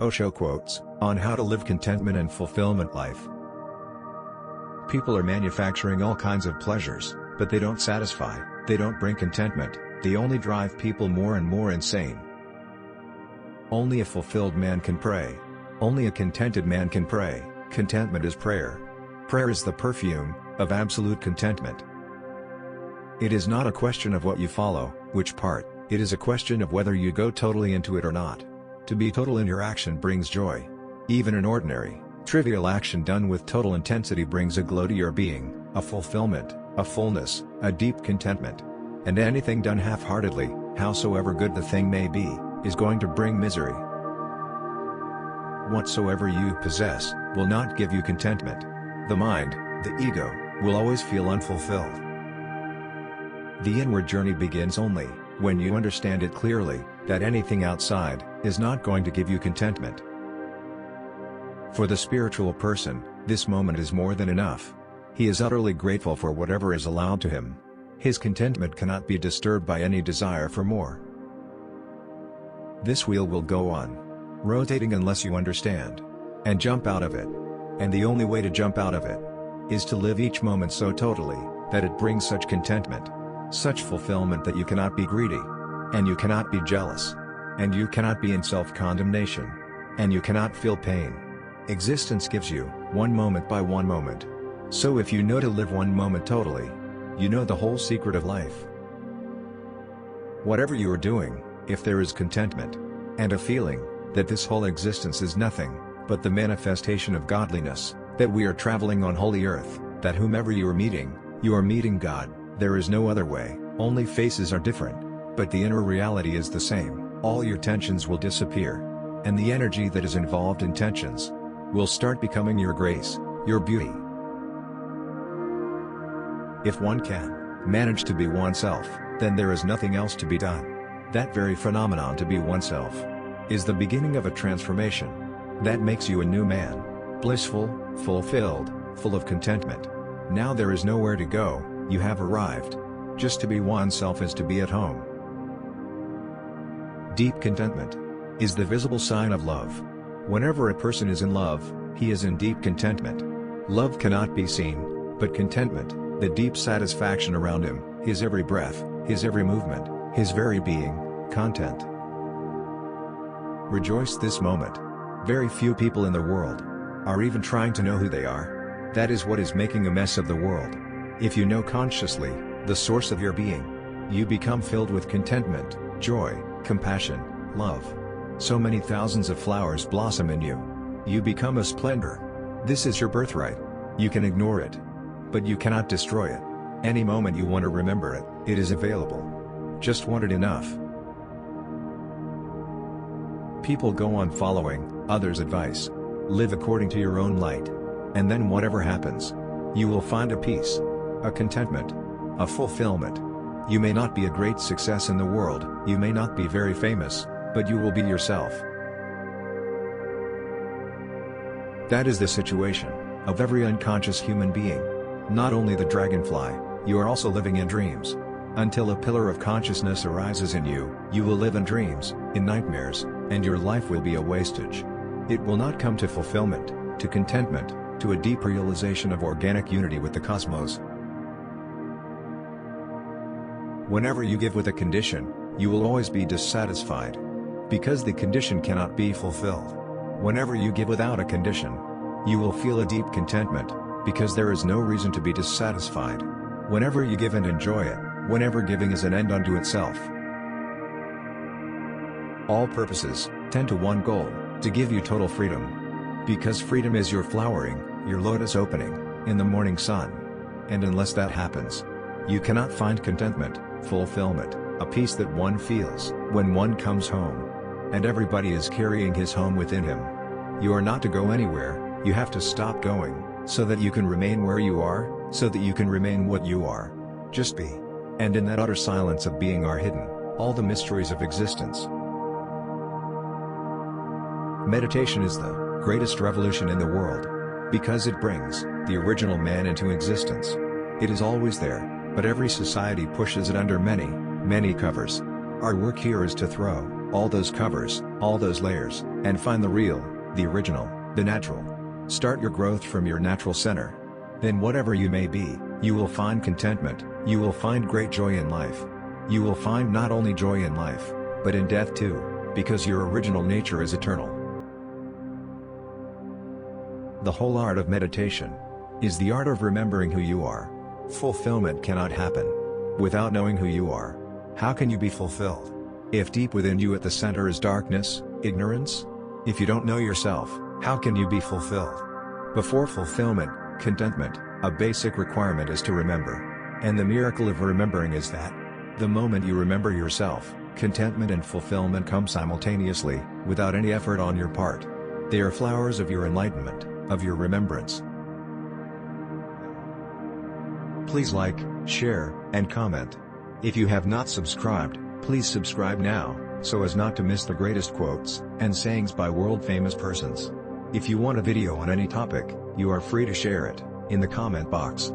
Osho Quotes, on how to live contentment and fulfillment life. People are manufacturing all kinds of pleasures, but they don't satisfy, they don't bring contentment, they only drive people more and more insane. Only a fulfilled man can pray. Only a contented man can pray. Contentment is prayer. Prayer is the perfume of absolute contentment. It is not a question of what you follow, which part, it is a question of whether you go totally into it or not. To be total in your action brings joy. Even an ordinary, trivial action done with total intensity brings a glow to your being, a fulfillment, a fullness, a deep contentment. And anything done half-heartedly, howsoever good the thing may be, is going to bring misery. Whatsoever you possess, will not give you contentment. The mind, the ego, will always feel unfulfilled. The inward journey begins only when you understand it clearly, that anything outside is not going to give you contentment. For the spiritual person, this moment is more than enough. He is utterly grateful for whatever is allowed to him. His contentment cannot be disturbed by any desire for more. This wheel will go on, rotating unless you understand and jump out of it. And the only way to jump out of it is to live each moment so totally that it brings such contentment, such fulfillment that you cannot be greedy, and you cannot be jealous, and you cannot be in self-condemnation, and you cannot feel pain. Existence gives you, one moment by one moment. So if you know to live one moment totally, you know the whole secret of life. Whatever you are doing, if there is contentment, and a feeling that this whole existence is nothing but the manifestation of godliness, that we are traveling on holy earth, that whomever you are meeting God, there is no other way, only faces are different, but the inner reality is the same, all your tensions will disappear. And the energy that is involved in tensions will start becoming your grace, your beauty. If one can manage to be oneself, then there is nothing else to be done. That very phenomenon, to be oneself, is the beginning of a transformation that makes you a new man, blissful, fulfilled, full of contentment. Now there is nowhere to go, you have arrived. Just to be oneself is to be at home. Deep contentment is the visible sign of love. Whenever a person is in love, he is in deep contentment. Love cannot be seen, but contentment, the deep satisfaction around him, his every breath, his every movement, his very being, content. Rejoice this moment. Very few people in the world are even trying to know who they are. That is what is making a mess of the world. If you know consciously the source of your being, you become filled with contentment, joy, compassion, love. So many thousands of flowers blossom in you. You become a splendor. This is your birthright. You can ignore it, but you cannot destroy it. Any moment you want to remember it, it is available. Just want it enough. People go on following others' advice. Live according to your own light. And then whatever happens, you will find a peace, a contentment, a fulfillment. You may not be a great success in the world, you may not be very famous, but you will be yourself. That is the situation of every unconscious human being. Not only the dragonfly, you are also living in dreams. Until a pillar of consciousness arises in you, you will live in dreams, in nightmares, and your life will be a wastage. It will not come to fulfillment, to contentment, to a deep realization of organic unity with the cosmos. Whenever you give with a condition, you will always be dissatisfied, because the condition cannot be fulfilled. Whenever you give without a condition, you will feel a deep contentment, because there is no reason to be dissatisfied. Whenever you give and enjoy it, whenever giving is an end unto itself. All purposes tend to one goal, to give you total freedom. Because freedom is your flowering, your lotus opening, in the morning sun. And unless that happens, you cannot find contentment, fulfillment, a peace that one feels when one comes home. And everybody is carrying his home within him. You are not to go anywhere, you have to stop going, so that you can remain where you are, so that you can remain what you are. Just be. And in that utter silence of being are hidden all the mysteries of existence. Meditation is the greatest revolution in the world, because it brings the original man into existence. It is always there, but every society pushes it under many, many covers. Our work here is to throw all those covers, all those layers, and find the real, the original, the natural. Start your growth from your natural center. Then whatever you may be, you will find contentment, you will find great joy in life. You will find not only joy in life, but in death too, because your original nature is eternal. The whole art of meditation is the art of remembering who you are. Fulfillment cannot happen without knowing who you are. How can you be fulfilled if deep within you at the center is darkness, ignorance? If you don't know yourself, how can you be fulfilled? Before fulfillment, contentment, a basic requirement is to remember. And the miracle of remembering is that the moment you remember yourself, contentment and fulfillment come simultaneously, without any effort on your part. They are flowers of your enlightenment, of your remembrance. Please like, share, and comment. If you have not subscribed, please subscribe now, so as not to miss the greatest quotes and sayings by world-famous persons. If you want a video on any topic, you are free to share it in the comment box.